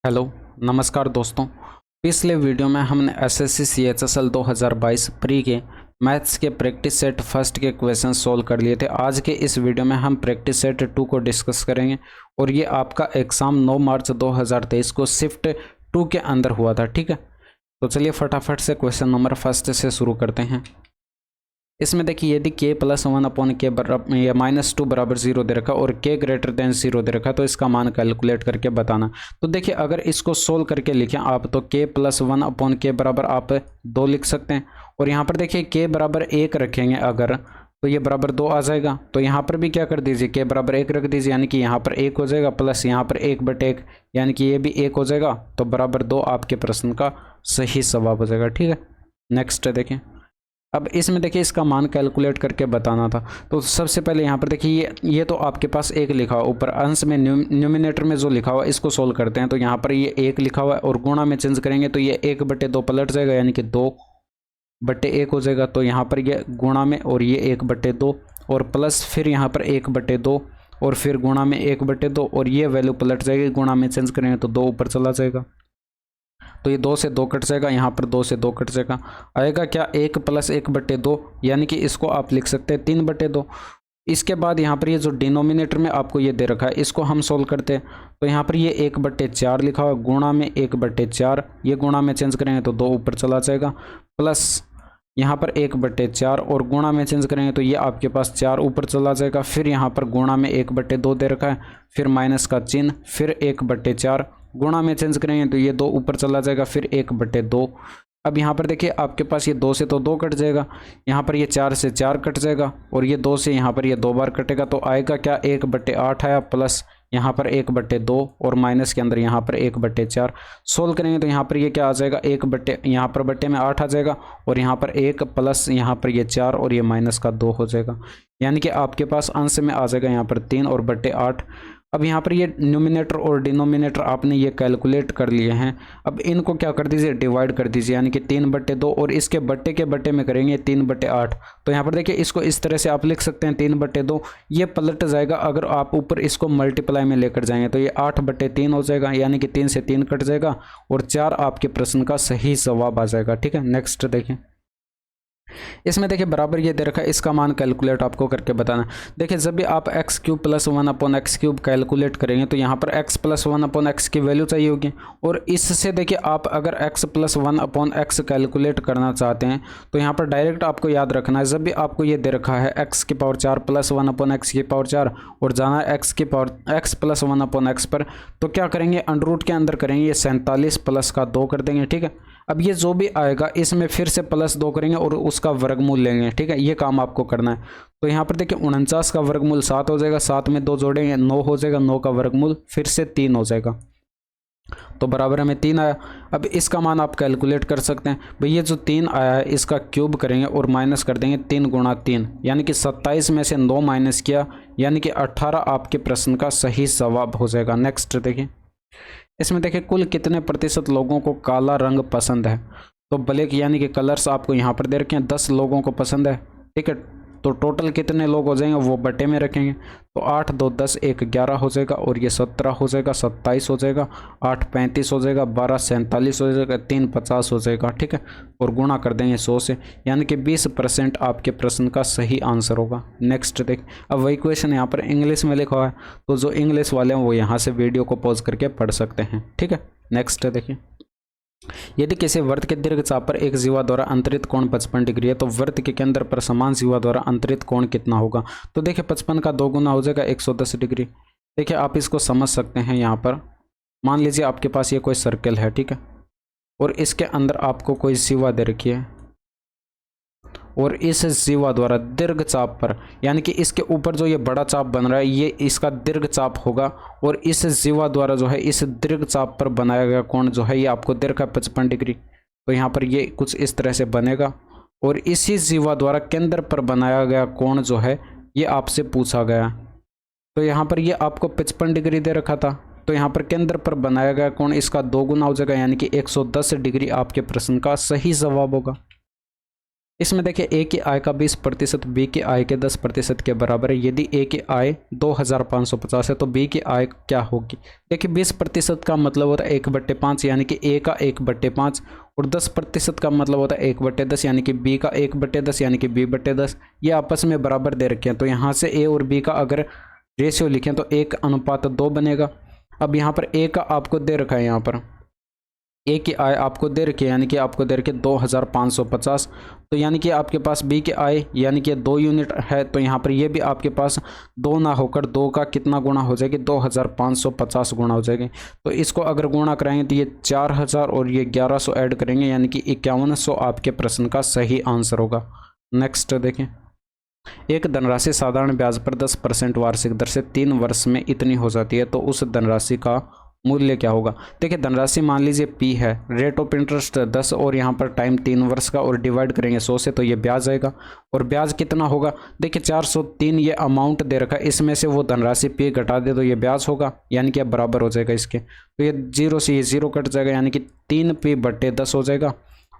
Hello नमस्कार दोस्तों। पिछले वीडियो में हमने एसएससी सीएचएसएल 2022 प्री के मैथ्स के प्रैक्टिस सेट फर्स्ट के क्वेश्चन सोल्व कर लिए थे। आज के इस वीडियो में हम प्रैक्टिस सेट 2 को डिस्कस करेंगे और ये आपका एग्ज़ाम 9 मार्च 2023 को शिफ्ट 2 के अंदर हुआ था। ठीक है, तो चलिए फटाफट से क्वेश्चन नंबर फर्स्ट से शुरू करते हैं। इसमें देखिए यदि k + 1/k बराबर या -2 बराबर 0 दे रखा और k ग्रेटर देन 0 दे रखा तो इसका मान कैलकुलेट करके बताना। तो देखिए अगर इसको सोल्व करके लिखें आप तो k + 1/k बराबर आप 2 लिख सकते हैं और यहाँ पर देखिए k बराबर 1 रखेंगे अगर तो ये बराबर 2 आ जाएगा। तो यहाँ पर भी क्या कर दीजिए k बराबर 1 रख दीजिए, यानी कि यहाँ पर 1 हो जाएगा प्लस यहाँ पर 1/1 यानी कि ये भी 1 हो जाएगा। तो बराबर 2 आपके प्रश्न का सही जवाब हो जाएगा। ठीक है, नेक्स्ट देखिए। अब इसमें देखिए इसका मान कैलकुलेट करके बताना था। तो सबसे पहले यहाँ पर देखिए ये तो आपके पास 1 लिखा हुआ, ऊपर अंश में न्यूमिनेटर में जो लिखा हुआ इसको सोल्व करते हैं। तो यहाँ पर ये 1 लिखा हुआ है और गुणा में चेंज करेंगे तो ये 1/2 पलट जाएगा, यानी कि 2/1 हो जाएगा। तो यहाँ पर ये गुणा में और ये 1/2 और प्लस फिर यहाँ पर 1/2 और फिर गुणा में 1/2 और ये वैल्यू पलट जाएगी, गुणा में चेंज करेंगे तो 2 ऊपर चला जाएगा। तो ये 2 से 2 कट जाएगा, यहाँ पर 2 से 2 कट जाएगा, आएगा क्या 1 + 1/2 यानी कि इसको आप लिख सकते हैं 3/2। इसके बाद यहाँ पर ये जो डिनोमिनेटर में आपको ये दे रखा है इसको हम सोल्व करते हैं। तो यहाँ पर ये 1/4 लिखा हुआ, गुणा में 1/4, ये गुणा में चेंज करेंगे तो 2 ऊपर चला जाएगा, प्लस यहाँ पर 1/4 और गुणा में चेंज करेंगे तो ये आपके पास 4 ऊपर चला जाएगा। फिर यहाँ पर गुणा में 1/2 दे रखा है, फिर माइनस का चिन्ह, फिर 1/4 गुणा में चेंज करेंगे तो ये 2 ऊपर चला जाएगा, फिर 1/2। अब यहाँ पर देखिए आपके पास ये 2 से तो 2 कट जाएगा, यहाँ पर ये 4 से 4 कट जाएगा और ये 2 से यहाँ पर ये 2 बार कटेगा। तो आएगा क्या 1/8 आया, प्लस यहाँ पर 1/2 और माइनस के अंदर यहाँ पर 1/4। सोल्व करेंगे तो यहाँ पर ये क्या आ जाएगा, यहाँ पर बट्टे में 8 आ जाएगा और यहाँ पर 1 प्लस यहाँ पर ये 4 और ये माइनस का 2 हो जाएगा, यानी कि आपके पास अंश में आ जाएगा यहाँ पर 3 और बट्टे 8। अब यहाँ पर ये न्यूमिनेटर और डिनोमिनेटर आपने ये कैलकुलेट कर लिए हैं। अब इनको क्या कर दीजिए, डिवाइड कर दीजिए, यानी कि 3/2 और इसके बट्टे के बट्टे में करेंगे 3/8। तो यहाँ पर देखिए इसको इस तरह से आप लिख सकते हैं 3/2, ये पलट जाएगा अगर आप ऊपर इसको मल्टीप्लाई में लेकर जाएंगे तो ये 8/3 हो जाएगा, यानी कि 3 से 3 कट जाएगा और 4 आपके प्रश्न का सही जवाब आ जाएगा। ठीक है, नेक्स्ट देखिए। इसमें देखिए बराबर ये दे रखा है, इसका मान कैलकुलेट आपको करके बताना। देखिए जब भी आप x³ + 1/x³ कैलकुलेट करेंगे तो यहाँ पर x + 1/x की वैल्यू चाहिए होगी और इससे देखिए आप अगर x + 1/x कैलकुलेट करना चाहते हैं तो यहाँ पर डायरेक्ट आपको याद रखना है, जब भी आपको ये दे रखा है x⁴ + 1/x⁴ और जाना है x + 1/x पर, तो क्या करेंगे अंडर के अंदर करेंगे, ये 47 प्लस का 2 कर देंगे। ठीक है, अब ये जो भी आएगा इसमें फिर से +2 करेंगे और उसका वर्गमूल लेंगे। ठीक है, ये काम आपको करना है। तो यहाँ पर देखिए 49 का वर्गमूल 7 हो जाएगा, 7 में 2 जोड़ेंगे 9 हो जाएगा, 9 का वर्गमूल फिर से 3 हो जाएगा, तो बराबर हमें 3 आया। अब इसका मान आप कैलकुलेट कर सकते हैं भाई, ये जो 3 आया है इसका क्यूब करेंगे और माइनस कर देंगे 3 × 3, यानी कि 27 में से 9 माइनस किया, यानी कि 18 आपके प्रश्न का सही जवाब हो जाएगा। नेक्स्ट देखिए। इसमें देखिए कुल कितने प्रतिशत लोगों को काला रंग पसंद है। तो ब्लैक यानी कि कलर्स आपको यहाँ पर दे रखे हैं, 10 लोगों को पसंद है। ठीक है, तो टोटल कितने लोग हो जाएंगे वो बटे में रखेंगे। तो 8 2 10 1 11 हो जाएगा और ये 17 हो जाएगा, 27 हो जाएगा, 8 35 हो जाएगा, 12 47 हो जाएगा, 3 50 हो जाएगा। ठीक है, और गुणा कर देंगे 100 से, यानी कि 20% आपके प्रश्न का सही आंसर होगा। नेक्स्ट देख। अब वही क्वेश्चन यहाँ पर इंग्लिश में लिखा हुआ है, तो जो इंग्लिश वाले हैं वो यहाँ से वीडियो को पॉज करके पढ़ सकते हैं। ठीक है, नेक्स्ट देखिए। यदि किसी वृत्त के दीर्घ चाप पर एक जीवा द्वारा अंतरित कोण 55 डिग्री है तो वृत्त के केंद्र पर समान जीवा द्वारा अंतरित कोण कितना होगा। तो देखिए 55 का 2 गुना हो जाएगा 110 डिग्री। देखिए आप इसको समझ सकते हैं। यहाँ पर मान लीजिए आपके पास ये कोई सर्कल है, ठीक है, और इसके अंदर आपको कोई जीवा दे रखी है और इस जीवा द्वारा दीर्घ चाप पर, यानी कि इसके ऊपर जो ये बड़ा चाप बन रहा है ये इसका दीर्घ चाप होगा और इस जीवा द्वारा जो है इस दीर्घ चाप पर बनाया गया कोण जो है ये आपको दे रखा है 55 डिग्री। तो यहाँ पर ये कुछ इस तरह से बनेगा और इसी जीवा द्वारा केंद्र पर बनाया गया कोण जो है ये आपसे पूछा गया। तो यहाँ पर ये आपको 55 डिग्री दे रखा था, तो यहाँ पर केंद्र पर बनाया गया कोण इसका 2 गुना हो जाएगा, यानी कि 110 डिग्री आपके प्रश्न का सही जवाब होगा। इसमें देखिए ए की आय का 20% बी की आय के 10% के बराबर है। यदि ए की आय 2550 है तो बी की आय क्या होगी। देखिए 20% का मतलब होता है 1/5 यानी कि ए का 1/5 और 10% का मतलब होता है 1/10 यानी कि बी का 1/10 यानी कि b/10। ये आपस में बराबर दे रखे हैं तो यहाँ से ए और बी का अगर रेशियो लिखें तो 1:2 बनेगा। अब यहाँ पर ए का आपको दे रखा है, यहाँ पर ए की आय आपको दे रखी है यानी कि आपको दे रखी है 2550। तो यानी कि आपके पास बी की आय यानी कि 2 यूनिट है तो यहाँ पर ये भी आपके पास 2 ना होकर 2 का कितना गुना हो जाएगी, 2550 गुना हो जाएगी। तो इसको अगर गुणा कराएंगे तो ये 4000 और ये 1100 ऐड करेंगे यानी कि 5100 आपके प्रश्न का सही आंसर होगा। नेक्स्ट देखें, एक धनराशि साधारण ब्याज पर 10% वार्षिक दर से 3 वर्ष में इतनी हो जाती है तो उस धनराशि का मूल्य क्या होगा। देखिए धनराशि मान लीजिए P है, रेट ऑफ इंटरेस्ट 10 और यहाँ पर टाइम 3 वर्ष का और डिवाइड करेंगे 100 से तो ये ब्याज आएगा। और ब्याज कितना होगा, देखिए 403 ये अमाउंट दे रखा है, इसमें से वो धनराशि P घटा दे तो ये ब्याज होगा यानी कि अब बराबर हो जाएगा इसके। तो ये 0 से ये 0 कट जाएगा यानी कि 3P/10 हो जाएगा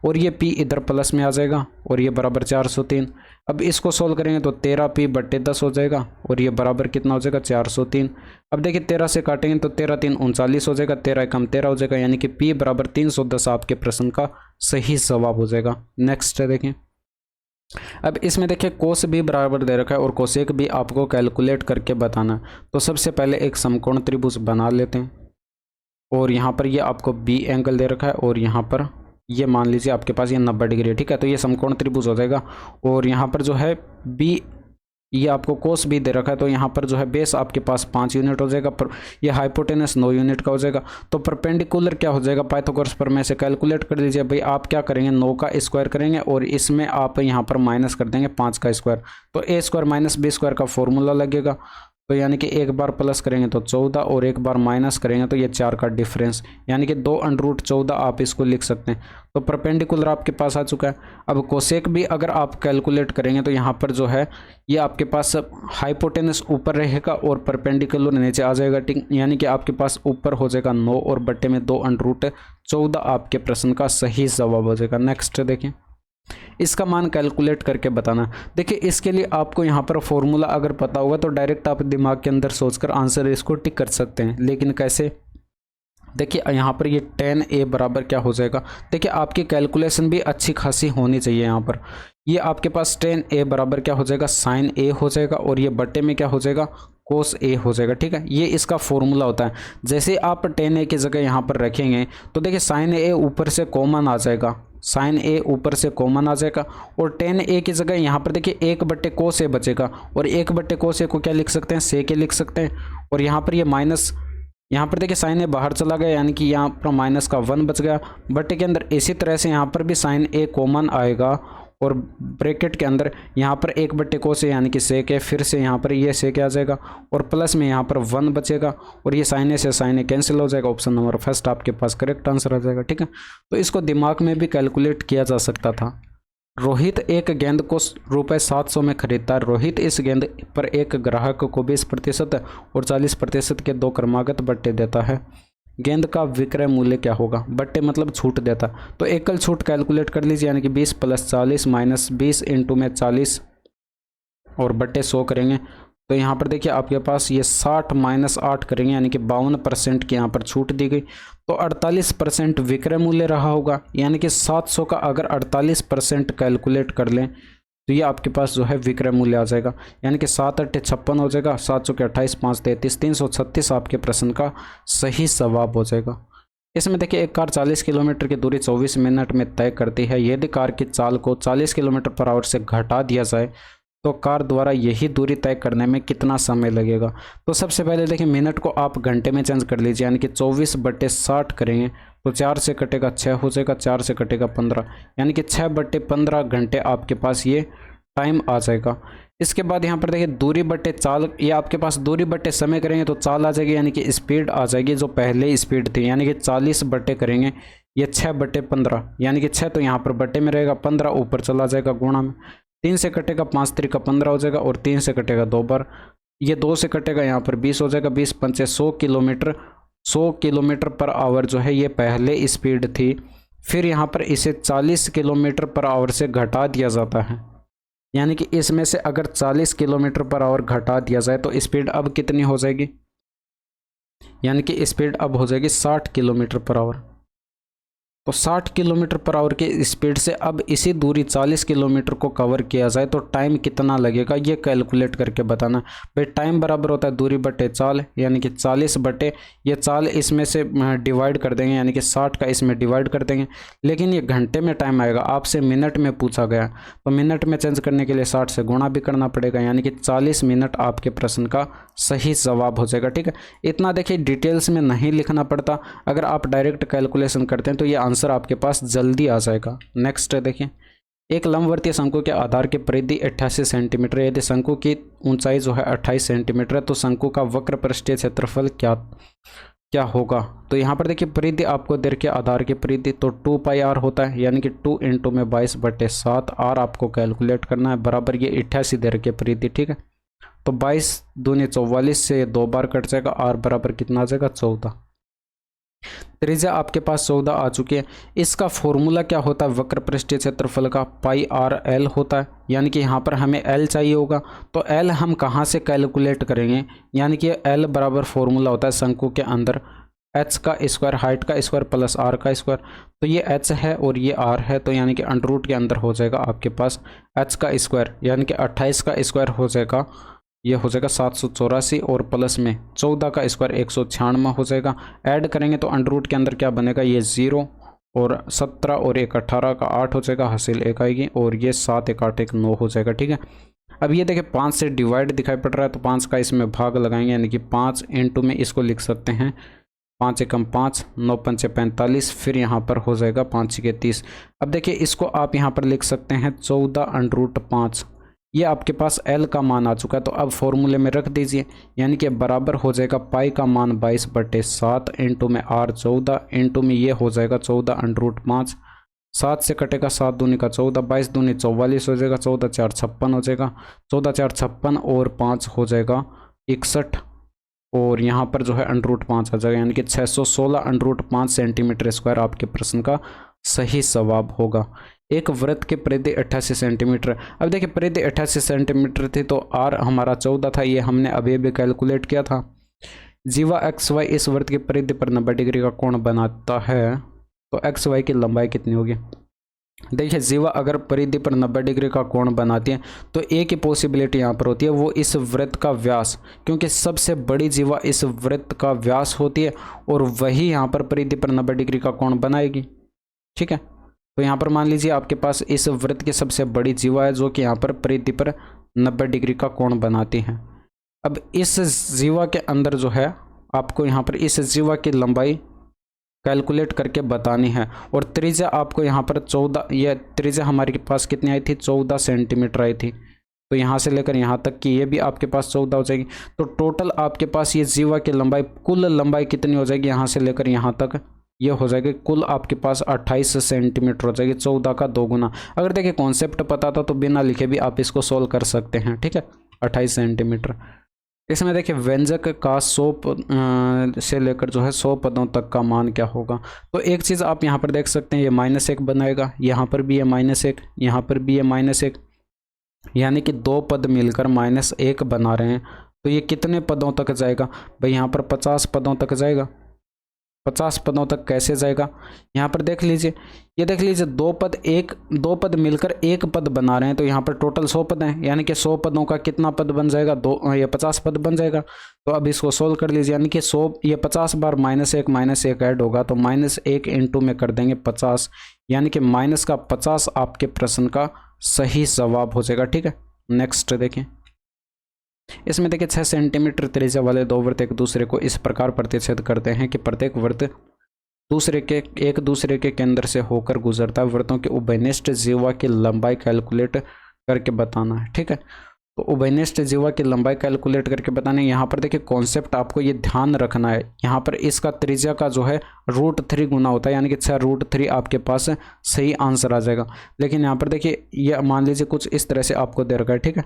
और ये P इधर प्लस में आ जाएगा और ये बराबर 403। अब इसको सोल्व करेंगे तो 13P/10 हो जाएगा और ये बराबर कितना हो जाएगा 403। अब देखिए 13 से काटेंगे तो 13 3 39 हो जाएगा, 13 कम 13 हो जाएगा यानी कि P बराबर 310 आपके प्रश्न का सही जवाब हो जाएगा। नेक्स्ट देखें, अब इसमें देखिए कोस भी बराबर दे रखा है और कोसेक भी आपको कैलकुलेट करके बताना। तो सबसे पहले एक समकोण त्रिभुज बना लेते हैं और यहाँ पर ये आपको बी एंगल दे रखा है और यहाँ पर ये मान लीजिए आपके पास ये 90 डिग्री है, ठीक है। तो ये समकोण त्रिभुज हो जाएगा और यहाँ पर जो है बी ये आपको कोस भी दे रखा है तो यहाँ पर जो है बेस आपके पास 5 यूनिट हो जाएगा, पर ये हाइपोटेनस 9 यूनिट का हो जाएगा। तो परपेंडिकुलर क्या हो जाएगा, पाइथागोरस प्रमेय से कैलकुलेट कर लीजिए भाई। आप क्या करेंगे 9 का स्क्वायर करेंगे और इसमें आप यहाँ पर माइनस कर देंगे 5 का स्क्वायर, तो a square minus b square का फॉर्मूला लगेगा। तो यानी कि एक बार प्लस करेंगे तो 14 और एक बार माइनस करेंगे तो ये 4 का डिफरेंस यानी कि 2√14 आप इसको लिख सकते हैं। तो परपेंडिकुलर आपके पास आ चुका है। अब कोसेक भी अगर आप कैलकुलेट करेंगे तो यहाँ पर जो है ये आपके पास हाइपोटेनस ऊपर रहेगा और परपेंडिकुलर नीचे आ जाएगा, ठीक। यानी कि आपके पास ऊपर हो जाएगा 9 और बट्टे में 2√14 आपके प्रश्न का सही जवाब हो जाएगा। नेक्स्ट देखें, इसका मान कैलकुलेट करके बताना। देखिए इसके लिए आपको यहाँ पर फॉर्मूला अगर पता होगा तो डायरेक्ट आप दिमाग के अंदर सोचकर आंसर इसको टिक कर सकते हैं, लेकिन कैसे, देखिए यहाँ पर ये tan a बराबर क्या हो जाएगा। देखिए आपकी कैलकुलेशन भी अच्छी खासी होनी चाहिए। यहाँ पर ये आपके पास tan a बराबर क्या हो जाएगा, sin a हो जाएगा और ये बटे में क्या हो जाएगा, cos a हो जाएगा, ठीक है। ये इसका फॉर्मूला होता है। जैसे आप tan a की जगह यहाँ पर रखेंगे तो देखिए sin a ऊपर से कॉमन आ जाएगा, sin a ऊपर से कॉमन आ जाएगा और tan a की जगह यहाँ पर देखिए 1/cos a बचेगा और 1/cos a को क्या लिख सकते हैं, sec a लिख सकते हैं। और यहाँ पर ये माइनस, यहाँ पर देखिए साइन ए बाहर चला गया यानी कि यहाँ पर माइनस का 1 बच गया बटे के अंदर। इसी तरह से यहाँ पर भी साइन ए कॉमन आएगा और ब्रैकेट के अंदर यहाँ पर 1/cos a यानी कि सेक है, फिर से यहाँ पर ये सेक आ जाएगा और प्लस में यहाँ पर 1 बचेगा और ये साइन ए से साइन ए कैंसिल हो जाएगा। ऑप्शन नंबर फर्स्ट आपके पास करेक्ट आंसर आ जाएगा, ठीक है। तो इसको दिमाग में भी कैलकुलेट किया जा सकता था। रोहित एक गेंद को ₹700 में खरीदता है। रोहित इस गेंद पर एक ग्राहक को 20% और 40% के 2 क्रमागत बट्टे देता है। गेंद का विक्रय मूल्य क्या होगा, बट्टे मतलब छूट देता। तो एकल छूट कैलकुलेट कर लीजिए यानी कि 20 + 40 - 20 इंटू में 40 और बट्टे 100 करेंगे तो यहाँ पर देखिए आपके पास ये 60 - 8 करेंगे यानी कि 52% की यहाँ पर छूट दी गई। तो 48% विक्रय मूल्य रहा होगा यानी कि 700 का अगर 48% कैलकुलेट कर लें तो ये आपके पास जो है विक्रय मूल्य आ जाएगा यानी कि 7 × 8 = 56 हो जाएगा, 7 × 28 = 5 × 33 336 आपके प्रश्न का सही जवाब हो जाएगा। इसमें देखिए एक कार 40 किलोमीटर की दूरी 24 मिनट में तय करती है। यदि कार की चाल को 40 किलोमीटर/आवर से घटा दिया जाए तो कार द्वारा यही दूरी तय करने में कितना समय लगेगा। तो सबसे पहले देखिए मिनट को आप घंटे में चेंज कर लीजिए यानी कि 24/60 करेंगे तो 4 से कटेगा 6 हो जाएगा, 4 से कटेगा 15 यानी कि 6/15 घंटे आपके पास ये टाइम आ जाएगा। इसके बाद यहाँ पर देखिए दूरी बटे चाल, ये आपके पास दूरी बटे समय करेंगे तो चाल आ जाएगी यानी कि स्पीड आ जाएगी जो पहले स्पीड थी यानी कि 40 बटे करेंगे ये 6/15 यानी कि 6 तो यहाँ पर बटे में रहेगा, 15 ऊपर चला जाएगा गुणा में, 3 से कटेगा 5 × 3 = 15 हो जाएगा और 3 से कटेगा 2 बार, ये 2 से कटेगा यहाँ पर 20 हो जाएगा, 20 × 5 = 100 किलोमीटर। 100 किलोमीटर/आवर जो है ये पहले स्पीड थी, फिर यहाँ पर इसे 40 किलोमीटर पर आवर से घटा दिया जाता है, यानी कि इसमें से अगर 40 किलोमीटर पर आवर घटा दिया जाए तो स्पीड अब कितनी हो जाएगी, यानी कि स्पीड अब हो जाएगी 60 किलोमीटर पर आवर। तो 60 किलोमीटर पर आवर की स्पीड से अब इसी दूरी 40 किलोमीटर को कवर किया जाए तो टाइम कितना लगेगा ये कैलकुलेट करके बताना। भाई टाइम बराबर होता है दूरी बटे चाल, यानी कि 40 बटे ये चाल इसमें से डिवाइड कर देंगे, यानी कि 60 का इसमें डिवाइड कर देंगे। लेकिन ये घंटे में टाइम आएगा, आपसे मिनट में पूछा गया, तो मिनट में चेंज करने के लिए 60 से गुणा भी करना पड़ेगा, यानी कि 40 मिनट आपके प्रश्न का सही जवाब हो जाएगा। ठीक है, इतना देखिए डिटेल्स में नहीं लिखना पड़ता, अगर आप डायरेक्ट कैलकुलेशन करते हैं तो ये आंसर आपके पास जल्दी आ जाएगा। नेक्स्ट देखिए, एक लंबवर्तीय शंकु के आधार की परिधि 88 सेंटीमीटर, यदि शंकु की ऊंचाई जो है 28 सेंटीमीटर है तो शंकु का वक्र पृष्ठीय क्षेत्रफल क्या होगा। तो यहाँ पर देखिए परिधि आपको दे रखी है, आधार की परिधि, तो 2 पाई आर होता है, यानी कि 2 इंटू में 22/7 आर आपको कैलकुलेट करना है, बराबर ये 88 दे रखी है परिधि। ठीक है, तो 22 दूनी 44 से 2 बार कट जाएगा, आर बराबर कितना आ जाएगा 14। त्रिज्या आपके पास 14 आ चुकी है। इसका फॉर्मूला क्या होता है वक्र पृष्ठीय क्षेत्रफल का, पाई आर एल होता है, यानी कि यहाँ पर हमें एल चाहिए होगा, तो एल हम कहाँ से कैलकुलेट करेंगे, यानी कि एल बराबर फॉर्मूला होता है शंकु के अंदर एच का स्क्वायर, हाइट का स्क्वायर प्लस आर का स्क्वायर, तो ये एच है और ये आर है, तो यानी कि अंडर रूट के अंदर हो जाएगा आपके पास एच का स्क्वायर, यानी कि 28 का स्क्वायर हो जाएगा, ये हो जाएगा 784 और प्लस में 14 का स्क्वायर 196 हो जाएगा। ऐड करेंगे तो अंडर रूट के अंदर क्या बनेगा, ये 0 और 17 और 1 18 का 8 हो जाएगा, हासिल 1 आएगी, और ये 7 1 8 1 9 हो जाएगा। ठीक है, अब ये देखिए 5 से डिवाइड दिखाई पड़ रहा है, तो 5 का इसमें भाग लगाएंगे, यानी कि 5 इंटू में इसको लिख सकते हैं 5 एकम 5, 9 पंचे 45, फिर यहाँ पर हो जाएगा 5 छके 30। अब देखिए इसको आप यहाँ पर लिख सकते हैं 14 अंडर रूट 5, ये आपके पास L का मान आ चुका है, तो अब फॉर्मूले में रख दीजिए, यानी कि बराबर हो जाएगा पाई का मान 22/7 इंटू में R 14 इंटू में ये हो जाएगा 14 अंडर रूट 5, 7 से कटेगा 7 दूनी का 14, 22 दूनी 44 हो जाएगा, 14 4 56 हो जाएगा, 14 4 56 और 5 हो जाएगा 61, और यहाँ पर जो है अंडर रूट 5 आ जाएगा, यानी कि 616 अंडर रूट 5 सेंटीमीटर स्क्वायर आपके प्रश्न का सही जवाब होगा। एक वृत्त के परिधि 88 सेंटीमीटर। अब देखिए परिधि 88 सेंटीमीटर थी तो आर हमारा 14 था, ये हमने अभी भी कैलकुलेट किया था। जीवा एक्स वाई इस वृत्त की परिधि पर 90 डिग्री का कोण बनाता है, तो एक्स वाई की लंबाई कितनी होगी। देखिए जीवा अगर परिधि पर 90 डिग्री का कोण बनाती है तो एक ही पॉसिबिलिटी यहाँ पर होती है, वो इस वृत्त का व्यास, क्योंकि सबसे बड़ी जीवा इस वृत्त का व्यास होती है और वही यहाँ पर परिधि पर 90 डिग्री का कोण बनाएगी। ठीक है, तो यहाँ पर मान लीजिए आपके पास इस वृत्त की सबसे बड़ी जीवा है जो कि यहाँ पर परिधि पर 90 डिग्री का कोण बनाती है। अब इस जीवा के अंदर जो है आपको यहाँ पर इस जीवा की लंबाई कैलकुलेट करके बतानी है, और त्रिज्या आपको यहाँ पर 14, यह त्रिज्या हमारे पास कितनी आई थी 14 सेंटीमीटर आई थी, तो यहाँ से लेकर यहाँ तक की ये भी आपके पास 14 हो जाएगी। तो टोटल आपके पास ये जीवा की लंबाई, कुल लंबाई कितनी हो जाएगी यहाँ से लेकर यहाँ तक, ये हो जाएगी कुल आपके पास 28 सेंटीमीटर हो जाएगी, 14 का 2 गुना। अगर देखिए कॉन्सेप्ट पता था तो बिना लिखे भी आप इसको सोल्व कर सकते हैं। ठीक है, 28 सेंटीमीटर। इसमें देखिए व्यंजक का 100 से लेकर जो है 100 पदों तक का मान क्या होगा। तो एक चीज़ आप यहाँ पर देख सकते हैं, ये -1 बनाएगा, यहाँ पर भी ये -1, यहाँ पर भी ये -1, यानी कि 2 पद मिलकर -1 बना रहे हैं। तो ये कितने पदों तक जाएगा भाई, यहाँ पर 50 पदों तक जाएगा। 50 पदों तक कैसे जाएगा, यहाँ पर देख लीजिए, ये देख लीजिए 2 पद मिलकर 1 पद बना रहे हैं, तो यहाँ पर टोटल 100 पद हैं, यानी कि 100 पदों का कितना पद बन जाएगा, 2 ये 50 पद बन जाएगा। तो अब इसको सोल्व कर लीजिए, यानी कि 100 ये 50 बार -1 ऐड होगा, तो -1 इंटू में कर देंगे 50, यानी कि -50 आपके प्रश्न का सही जवाब हो जाएगा। ठीक है, नेक्स्ट देखिए, इसमें देखिए 6 सेंटीमीटर त्रिज्या वाले 2 वृत्त एक दूसरे को इस प्रकार प्रतिच्छेद करते हैं कि प्रत्येक वृत्त एक दूसरे के केंद्र से होकर गुजरता है। वृत्तों के उभयनिष्ठ जीवा की लंबाई कैलकुलेट करके बताना है। ठीक है, तो उभयनिष्ठ जीवा की लंबाई कैलकुलेट करके बताना है। यहाँ पर देखिए कॉन्सेप्ट आपको ये ध्यान रखना है, यहाँ पर इसका त्रिज्या का जो है √3 गुना होता है, यानी कि 6 √3 आपके पास सही आंसर आ जाएगा। लेकिन यहाँ पर देखिए ये मान लीजिए कुछ इस तरह से आपको दे रखा है। ठीक है,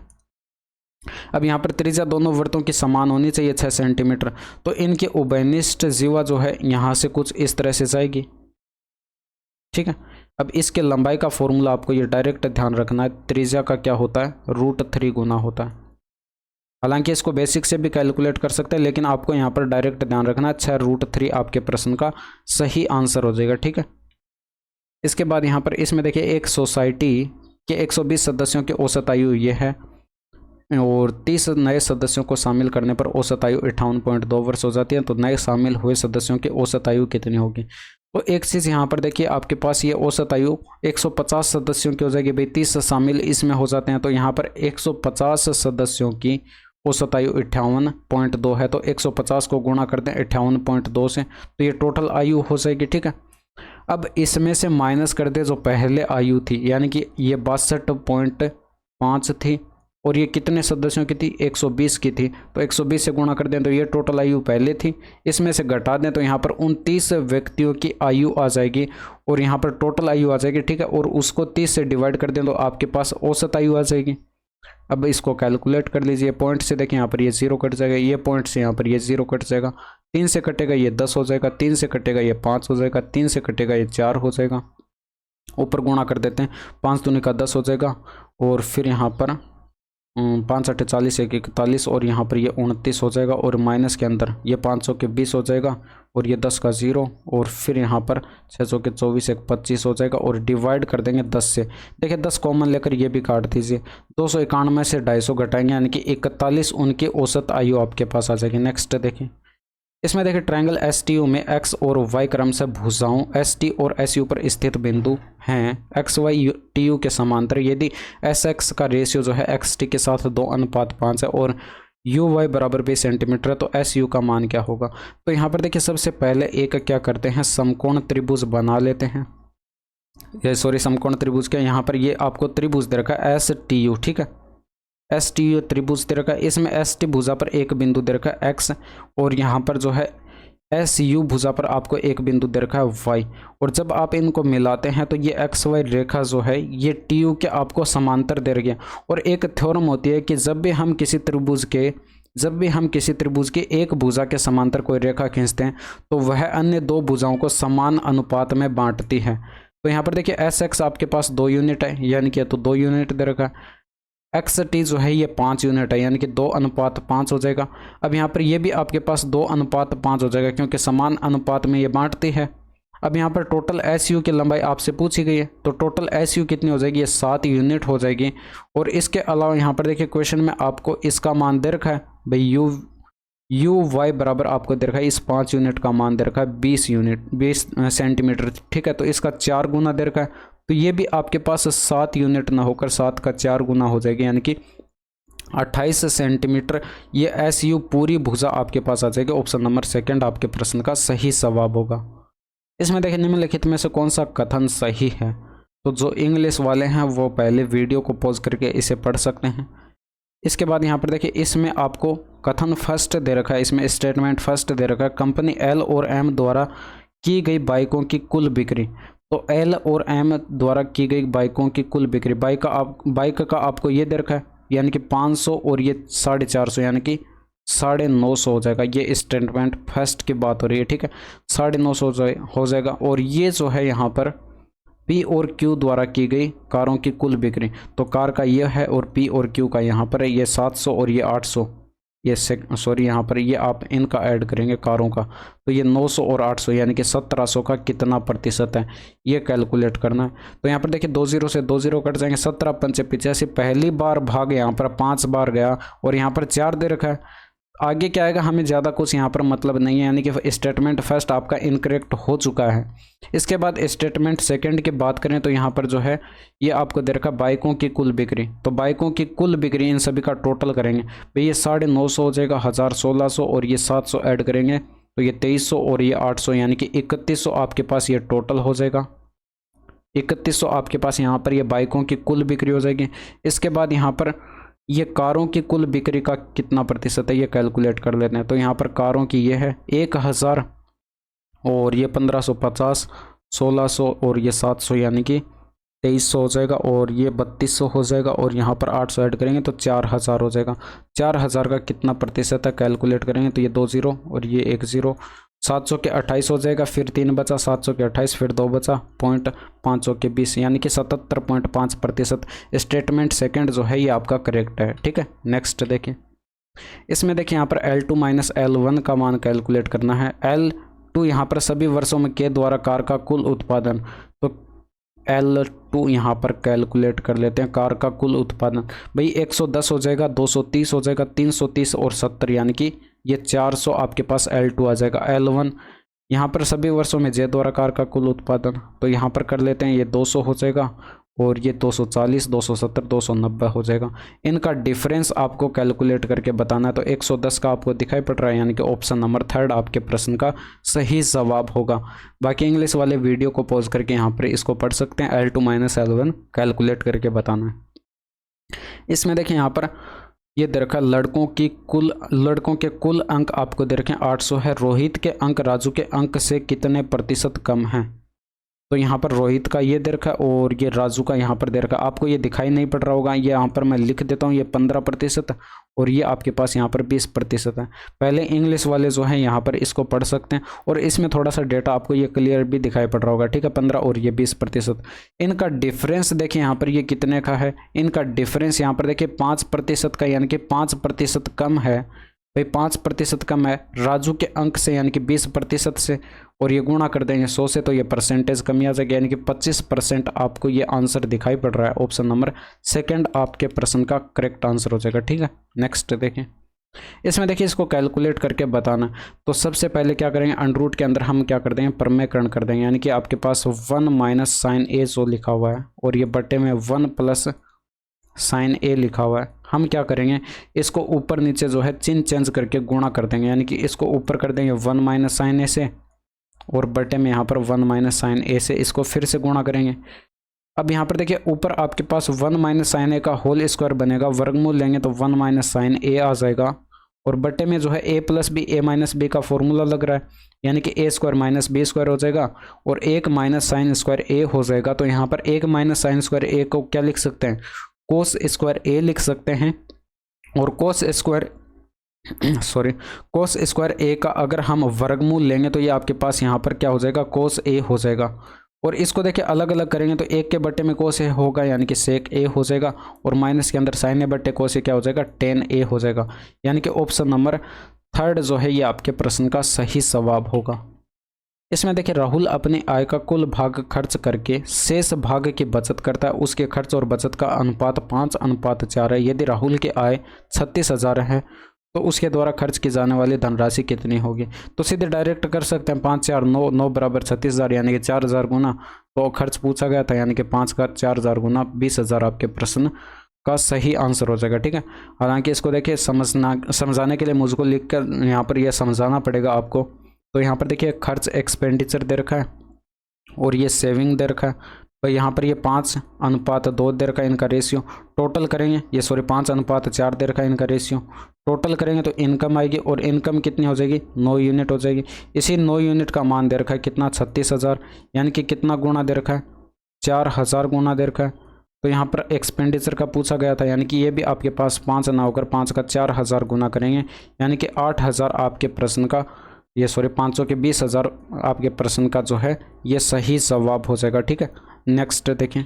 अब यहाँ पर त्रिज्या दोनों वृत्तों की समान होनी चाहिए 6 सेंटीमीटर, तो इनके उभयनिष्ठ जीवा जो है यहाँ से कुछ इस तरह से जाएगी। ठीक है। अब इसके लंबाई का फॉर्मूला आपको ये डायरेक्ट ध्यान रखना है, त्रिज्या का क्या होता है, √3 गुना होता है। हालांकि इसको बेसिक से भी कैलकुलेट कर सकते हैं, लेकिन आपको यहाँ पर डायरेक्ट ध्यान रखना है। 6√3 आपके प्रश्न का सही आंसर हो जाएगा। ठीक है। इसके बाद यहाँ पर इसमें देखिए, एक सोसाइटी के 120 सदस्यों की औसत आयु ये है और 30 नए सदस्यों को शामिल करने पर औसत आयु 58.2 वर्ष हो जाती है। तो नए शामिल हुए सदस्यों की औसत आयु कितनी होगी? तो एक चीज़ यहाँ पर देखिए, आपके पास ये औसत आयु 150 सदस्यों की हो जाएगी। भाई 30 शामिल इसमें हो जाते हैं, तो यहाँ पर 150 सदस्यों की औसत आयु 58.2 है। तो 150 को गुणा करते हैं 58.2 से, तो ये टोटल आयु हो जाएगी। ठीक है। अब इसमें से माइनस कर दे जो पहले आयु थी, यानी कि ये 62.5 थी और ये कितने सदस्यों की थी, 120 की थी। तो 120 से गुणा कर दें तो ये टोटल आयु पहले थी, इसमें से घटा दें तो यहाँ पर 29 व्यक्तियों की आयु आ जाएगी और यहाँ पर टोटल आयु आ जाएगी। ठीक है। और उसको 30 से डिवाइड कर दें तो आपके पास औसत आयु आ जाएगी। अब इसको कैलकुलेट कर लीजिए। पॉइंट से देखिए, यहाँ पर ये 0 कट जाएगा, ये पॉइंट से यहाँ पर ये 0 कट जाएगा, 3 से कटेगा ये 10 हो जाएगा, 3 से कटेगा ये 5 हो जाएगा, 3 से कटेगा ये 4 हो जाएगा। ऊपर गुणा कर देते हैं, 5 दूनी का 10 हो जाएगा और फिर यहाँ पर 5 8 40 1 41 और यहाँ पर ये 29 हो जाएगा और माइनस के अंदर ये 500 के 20 हो जाएगा और ये 10 का 0 और फिर यहाँ पर 600 के 24 1 25 हो जाएगा और डिवाइड कर देंगे 10 से। देखिए 10 कॉमन लेकर ये भी काट दीजिए। 291 से 250 घटाएंगे यानी कि 41 उनकी औसत आयु आपके पास आ जाएगी। नेक्स्ट देखिए, इसमें देखिए ट्रायंगल एसटीयू में एक्स और वाई क्रम से भुजाओं एसटी और एसयू पर स्थित बिंदु हैं एक्स वाई टीयू के समांतर। यदि एस एक्स का रेशियो जो है एक्स टी के साथ 2:5 है और यू वाई बराबर 20 सेंटीमीटर है, तो एस यू का मान क्या होगा? तो यहाँ पर देखिए, सबसे पहले एक क्या करते हैं, समकोण त्रिभुज बना लेते हैं। ये सॉरी, समकोण त्रिभुज क्या, यहाँ पर ये आपको त्रिभुज दे रखा है एस टी यू। ठीक है। एस टी यू त्रिभुज दे रखा है, इसमें एस टी भुजा पर एक बिंदु दे रखा है एक्स और यहाँ पर जो है एस यू भुजा पर आपको एक बिंदु दे रखा है वाई। और जब आप इनको मिलाते हैं तो ये एक्स वाई रेखा जो है ये टी यू के आपको समांतर दे रही है। और एक थ्योरम होती है कि जब भी हम किसी त्रिभुज की एक भुजा के समांतर कोई रेखा खींचते हैं तो वह अन्य दो भुजाओं को समान अनुपात में बांटती है। तो यहाँ पर देखिए एस एक्स आपके पास 2 यूनिट है, यानी कि तो 2 यूनिट दे रखा है। एक्स टी जो है ये 5 यूनिट है, यानी कि 2:5 हो जाएगा। अब यहाँ पर ये भी आपके पास 2:5 हो जाएगा क्योंकि समान अनुपात में ये बांटती है। अब यहाँ पर टोटल एस यू की लंबाई आपसे पूछी गई है, तो टोटल एस यू कितनी हो जाएगी, ये 7 यूनिट हो जाएगी। और इसके अलावा यहाँ पर देखिए क्वेश्चन में आपको इसका मान दे रखा है भाई यू वाई बराबर आपको दे रखा है, इस 5 यूनिट का मान दे रखा है 20 सेंटीमीटर। ठीक है। तो इसका 4 गुना दे रखा है, तो ये भी आपके पास 7 यूनिट ना होकर 7 का 4 गुना हो जाएगी, यानी कि 28 सेंटीमीटर ये एस यू पूरी भुजा आपके पास आ जाएगी। ऑप्शन नंबर 2 आपके प्रश्न का सही जवाब होगा। इसमें देखिए निम्नलिखित में से कौन सा कथन सही है? तो जो इंग्लिश वाले हैं वो पहले वीडियो को पॉज करके इसे पढ़ सकते हैं। इसके बाद यहाँ पर देखिए, इसमें आपको कथन फर्स्ट दे रखा है, इसमें स्टेटमेंट फर्स्ट दे रखा है, कंपनी एल और एम द्वारा की गई बाइकों की कुल बिक्री। तो एल और एम द्वारा की गई बाइकों की कुल बिक्री, बाइक का आपको ये दे रखा है, यानी कि 500 और ये 450, यानी कि 950 हो जाएगा। ये स्टेटमेंट फर्स्ट की बात हो रही है। ठीक है। 950 हो जाएगा। और ये जो है यहाँ पर पी और क्यू द्वारा की गई कारों की कुल बिक्री, तो कार का ये है और पी और क्यू का यहाँ पर है, ये 700 और ये 800, ये सॉरी यहाँ पर ये आप इनका ऐड करेंगे कारों का, तो ये 900 और 800 यानी कि 1700 का कितना प्रतिशत है, ये कैलकुलेट करना है। तो यहाँ पर देखिए 20 से 20 कट जाएंगे, 17 पंचे 85, पहली बार भाग यहाँ पर 5 बार गया और यहाँ पर 4 दे रखा है। आगे क्या आएगा हमें ज़्यादा कुछ यहाँ पर मतलब नहीं है, यानी कि स्टेटमेंट फर्स्ट आपका इनकरेक्ट हो चुका है। इसके बाद स्टेटमेंट सेकंड की बात करें तो यहाँ पर जो है ये आपको दे रखा बाइकों की कुल बिक्री, तो बाइकों की कुल बिक्री इन सभी का टोटल करेंगे भाई, ये 950 हो जाएगा, 1600 और ये 700 ऐड करेंगे तो ये 2300 और ये 800, यानी कि 3100 आपके पास ये टोटल हो जाएगा। 3100 आपके पास यहाँ पर ये बाइकों की कुल बिक्री हो जाएगी। इसके बाद यहाँ पर ये कारों की कुल बिक्री का कितना प्रतिशत है ये कैलकुलेट कर लेते हैं। तो यहाँ पर कारों की ये है 1000 और ये 1550, 1600 और ये 700, यानी कि 2300 हो जाएगा और ये 3200 हो जाएगा और यहाँ पर 800 ऐड करेंगे तो 4000 हो जाएगा। 4000 का कितना प्रतिशत है कैलकुलेट करेंगे तो ये 2 0 और ये 1 0 700 के 28 हो जाएगा, फिर 3 बचा, 700 के 28, फिर 2 बचा, 500 के 20, यानी कि 77.5%। स्टेटमेंट सेकंड जो है ये आपका करेक्ट है। ठीक है, नेक्स्ट देखिए। इसमें देखिए यहाँ पर L2 माइनस L1 का मान कैलकुलेट करना है। L2 यहाँ पर सभी वर्षों में के द्वारा कार का कुल उत्पादन, तो L2 यहाँ पर कैलकुलेट कर लेते हैं। कार का कुल उत्पादन भाई 110 हो जाएगा, 230 हो जाएगा, 330 और 70, यानी कि ये 400 आपके पास L2 आ जाएगा। L1 यहाँ पर सभी वर्षों में जे द्वारा कार का कुल उत्पादन, तो यहाँ पर कर लेते हैं, ये 200 हो जाएगा और ये 240, 270, 290 हो जाएगा। इनका डिफरेंस आपको कैलकुलेट करके बताना है। तो 110 का आपको दिखाई पड़ रहा है, यानी कि ऑप्शन नंबर 3 आपके प्रश्न का सही जवाब होगा। बाकी इंग्लिश वाले वीडियो को पॉज करके यहाँ पर इसको पढ़ सकते हैं। L2 माइनस L1 कैलकुलेट करके बताना है। इसमें देखें यहाँ पर ये दे रखा लड़कों के कुल अंक आपको दे रखे 800 है। रोहित के अंक राजू के अंक से कितने प्रतिशत कम हैं? तो यहाँ पर रोहित का ये दे रखा और ये राजू का यहाँ पर दे रखा। आपको ये दिखाई नहीं पड़ रहा होगा, ये यहाँ पर मैं लिख देता हूँ, ये 15% और ये आपके पास यहाँ पर 20% है। पहले इंग्लिश वाले जो हैं यहाँ पर इसको पढ़ सकते हैं और इसमें थोड़ा सा डेटा आपको ये क्लियर भी दिखाई पड़ रहा होगा। ठीक है, 15 और ये 20%। इनका डिफरेंस देखिए यहाँ पर ये कितने का है। इनका डिफरेंस यहाँ पर देखिए 5% का, यानी कि 5% कम है भाई, 5% कम है राजू के अंक से, यानी कि 20% से, और ये गुणा कर देंगे 100 से, तो ये परसेंटेज कमी आ जाएगी, यानी कि 25% आपको ये आंसर दिखाई पड़ रहा है। ऑप्शन नंबर सेकंड आपके प्रश्न का करेक्ट आंसर हो जाएगा। ठीक है, नेक्स्ट देखें। इसमें देखिए इसको कैलकुलेट करके बताना। तो सबसे पहले क्या करेंगे, अंडर के अंदर हम क्या कर देंगे, प्रमेयकरण कर देंगे, यानी कि आपके पास 1 माइनस साइन ए जो लिखा हुआ है और ये बट्टे में 1 प्लस साइन ए लिखा हुआ है। हम क्या करेंगे, इसको ऊपर नीचे जो है चिन्ह चेंज करके गुणा कर देंगे, यानी कि इसको ऊपर कर देंगे 1 माइनस साइन ए से और बटे में यहाँ पर 1 माइनस साइन ए से, इसको फिर से गुणा करेंगे। अब यहाँ पर देखिए ऊपर आपके पास 1 माइनस साइन ए का होल स्क्वायर बनेगा, वर्गमूल लेंगे तो 1 माइनस साइन ए आ जाएगा और बटे में जो है ए प्लस बी, ए माइनस बी का फॉर्मूला लग रहा है, यानी कि ए स्क्वायर माइनस बी स्क्वायर हो जाएगा और 1 माइनस साइन स्क्वायर ए हो जाएगा। तो यहाँ पर 1 माइनस साइन स्क्वायर ए को क्या लिख सकते हैं, कोस स्क्वायर ए लिख सकते हैं। और कोस स्क्वायर ए का अगर हम वर्गमूल लेंगे तो ये आपके पास यहाँ पर क्या हो जाएगा, कोस ए हो जाएगा। और इसको देखिए अलग अलग करेंगे तो 1 के बट्टे में कोस ए होगा, यानी कि सेक ए हो जाएगा, और माइनस के अंदर साइन ए बट्टे कोस ए क्या हो जाएगा, टेन ए हो जाएगा, यानी कि ऑप्शन नंबर 3 जो है ये आपके प्रश्न का सही जवाब होगा। इसमें देखिए राहुल अपनी आय का कुल भाग खर्च करके शेष भाग की बचत करता है। उसके खर्च और बचत का अनुपात 5:4 है। यदि राहुल की आय 36,000 है तो उसके द्वारा खर्च की जाने वाली धनराशि कितनी होगी? तो सीधे डायरेक्ट कर सकते हैं, 5 4 9 9 बराबर 36,000, यानी कि 4,000 गुना, तो खर्च पूछा गया था, यानी कि 5 का 4,000 गुना 20,000 आपके प्रश्न का सही आंसर हो जाएगा। ठीक है, हालांकि इसको देखिए समझाने के लिए मुझको लिख कर यहाँ पर यह समझाना पड़ेगा आपको। तो यहाँ पर देखिए खर्च एक्सपेंडिचर दे रखा है और ये सेविंग दे रखा है, तो यहाँ पर ये 5:2 दे रखा है इनका रेशियो। टोटल करेंगे, ये 5:4 दे रखा है इनका रेशियो। टोटल करेंगे तो इनकम आएगी और इनकम कितनी हो जाएगी, 9 यूनिट हो जाएगी। इसी 9 यूनिट का मान दे रखा है कितना, 36,000, यानी कि कितना गुना दे रखा है, 4,000 गुना दे रखा है। तो यहाँ पर एक्सपेंडिचर का पूछा गया था, यानी कि ये भी आपके पास 5 ना होकर 5 का 4,000 गुना करेंगे, यानी कि 8,000 आपके प्रश्न का, ये 500 के 20,000 आपके प्रश्न का जो है ये सही जवाब हो जाएगा। ठीक है, नेक्स्ट देखें।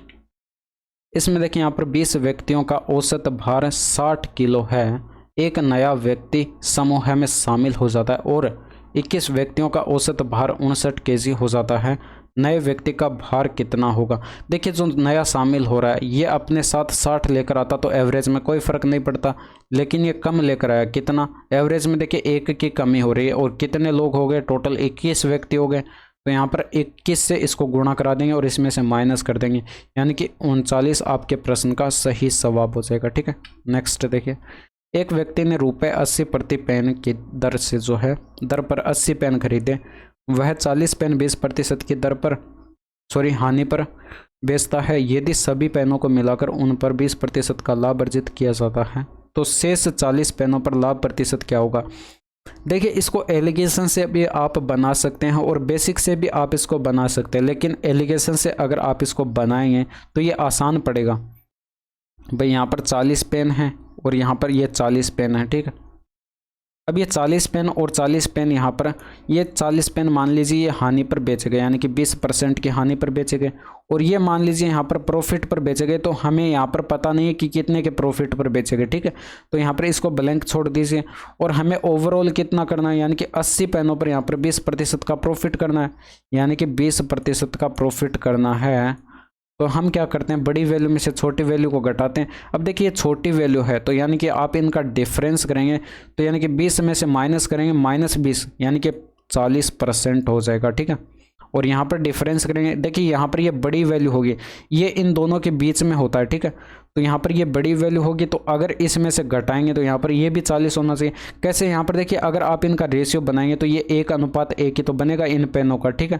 इसमें देखें यहाँ पर 20 व्यक्तियों का औसत भार 60 किलो है। एक नया व्यक्ति समूह में शामिल हो जाता है और 21 व्यक्तियों का औसत भार 59 केजी हो जाता है। नए व्यक्ति का भार कितना होगा? देखिए जो नया शामिल हो रहा है ये अपने साथ 60 लेकर आता तो एवरेज में कोई फ़र्क नहीं पड़ता, लेकिन ये कम लेकर आया, कितना? एवरेज में देखिए 1 की कमी हो रही है और कितने लोग हो गए, टोटल 21 व्यक्ति हो गए। तो यहाँ पर 21 से इसको गुणा करा देंगे और इसमें से माइनस कर देंगे, यानी कि 39 आपके प्रश्न का सही जवाब हो जाएगा। ठीक है, नेक्स्ट देखिए। एक व्यक्ति ने ₹80 प्रति पेन की दर से जो है दर पर 80 पेन खरीदे। वह 40 पेन 20% की दर पर हानि पर बेचता है। यदि सभी पेनों को मिलाकर उन पर 20% का लाभ अर्जित किया जाता है तो शेष 40 पेनों पर लाभ प्रतिशत क्या होगा? देखिए इसको एलिगेशन से भी आप बना सकते हैं और बेसिक से भी आप इसको बना सकते हैं, लेकिन एलिगेशन से अगर आप इसको बनाएंगे तो ये आसान पड़ेगा। भाई यहाँ पर 40 पेन हैं और यहाँ पर ये 40 पेन है। ठीक है, अब ये 40 पेन और 40 पेन यहाँ पर, ये 40 पेन मान लीजिए ये हानि पर बेचे गए, यानी कि 20% की हानि पर बेचे गए, और ये मान लीजिए यहाँ पर प्रॉफिट पर बेचे गए। तो हमें यहाँ पर पता नहीं है कि कितने के प्रॉफिट पर बेचे गए, ठीक है। तो यहाँ पर इसको ब्लैंक छोड़ दीजिए, और हमें ओवरऑल कितना करना है, यानी कि 80 पेनों पर यहाँ पर 20% का प्रॉफिट करना है, यानी कि 20% का प्रॉफिट करना है। तो हम क्या करते हैं, बड़ी वैल्यू में से छोटी वैल्यू को घटाते हैं। अब देखिए ये छोटी वैल्यू है, तो यानी कि आप इनका डिफरेंस करेंगे, तो यानी कि 20 में से माइनस करेंगे, -20 यानी कि 40% हो जाएगा, ठीक है। और यहाँ पर डिफरेंस करेंगे, देखिए यहाँ पर ये बड़ी वैल्यू होगी, ये इन दोनों के बीच में होता है, ठीक है। तो यहाँ पर ये बड़ी वैल्यू होगी, तो अगर इसमें से घटाएंगे तो यहाँ पर ये भी 40 होना चाहिए। कैसे, यहाँ पर देखिए अगर आप इनका रेशियो बनाएंगे तो ये 1:1 ही तो बनेगा इन पेनों का, ठीक है।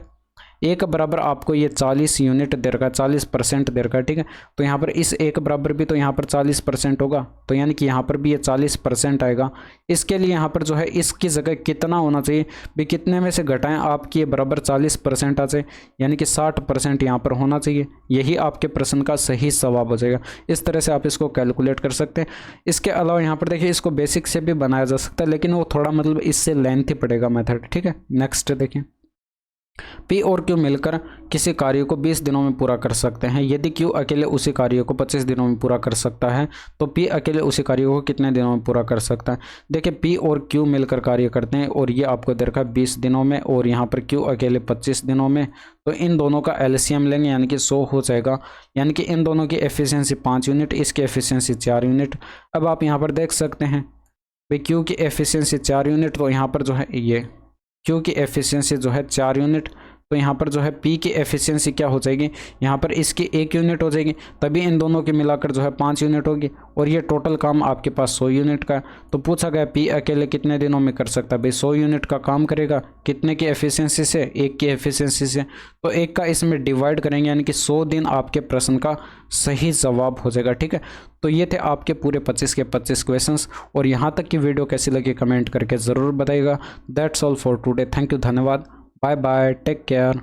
1 बराबर आपको ये 40 यूनिट दे रखा है, 40% दे रखा है, ठीक है। तो यहाँ पर इस 1 बराबर भी तो यहाँ पर 40% होगा, तो यानी कि यहाँ पर भी ये 40% आएगा। इसके लिए यहाँ पर जो है इसकी जगह कितना होना चाहिए भी, कितने में से घटाएं आपकी ये बराबर 40% आ जाए, यानी कि 60% यहाँ पर होना चाहिए। यही आपके प्रश्न का सही जवाब हो जाएगा। इस तरह से आप इसको कैलकुलेट कर सकते हैं। इसके अलावा यहाँ पर देखिए इसको बेसिक से भी बनाया जा सकता है, लेकिन वो थोड़ा मतलब इससे लेंथी पड़ेगा मेथड, ठीक है। नेक्स्ट देखिए, P और Q मिलकर किसी कार्य को 20 दिनों में पूरा कर सकते हैं। यदि Q अकेले उसी कार्य को 25 दिनों में पूरा कर सकता है, तो P अकेले उसी कार्य को कितने दिनों में पूरा कर सकता है। देखिए P और Q मिलकर कार्य करते हैं, और ये आपको दे रखा है 20 दिनों में, और यहाँ पर Q अकेले 25 दिनों में। तो इन दोनों का LCM लेंगे, यानी कि 100 हो जाएगा, यानी कि इन दोनों की एफिशिएंसी 5 यूनिट, इसकी एफिशिएंसी 4 यूनिट। अब आप यहाँ पर देख सकते हैं भाई Q की एफिशिएंसी 4 यूनिट, तो यहाँ पर जो है ये Q की एफिशिएंसी जो है 4 यूनिट, तो यहाँ पर जो है P की एफिशिएंसी क्या हो जाएगी, यहाँ पर इसकी 1 यूनिट हो जाएगी, तभी इन दोनों की मिलाकर जो है 5 यूनिट होगी, और ये टोटल काम आपके पास 100 यूनिट का है। तो पूछा गया P अकेले कितने दिनों में कर सकता है, भाई 100 यूनिट का काम करेगा, कितने की एफिशिएंसी से, 1 की एफिशिएंसी से। तो 1 का इसमें डिवाइड करेंगे, यानी कि 100 दिन आपके प्रश्न का सही जवाब हो जाएगा, ठीक है। तो ये थे आपके पूरे 25 के 25 क्वेश्चंस, और यहाँ तक की वीडियो कैसी लगी कमेंट करके ज़रूर बताइएगा। That's all for today, thank you, धन्यवाद, बाय बाय, टेक केयर।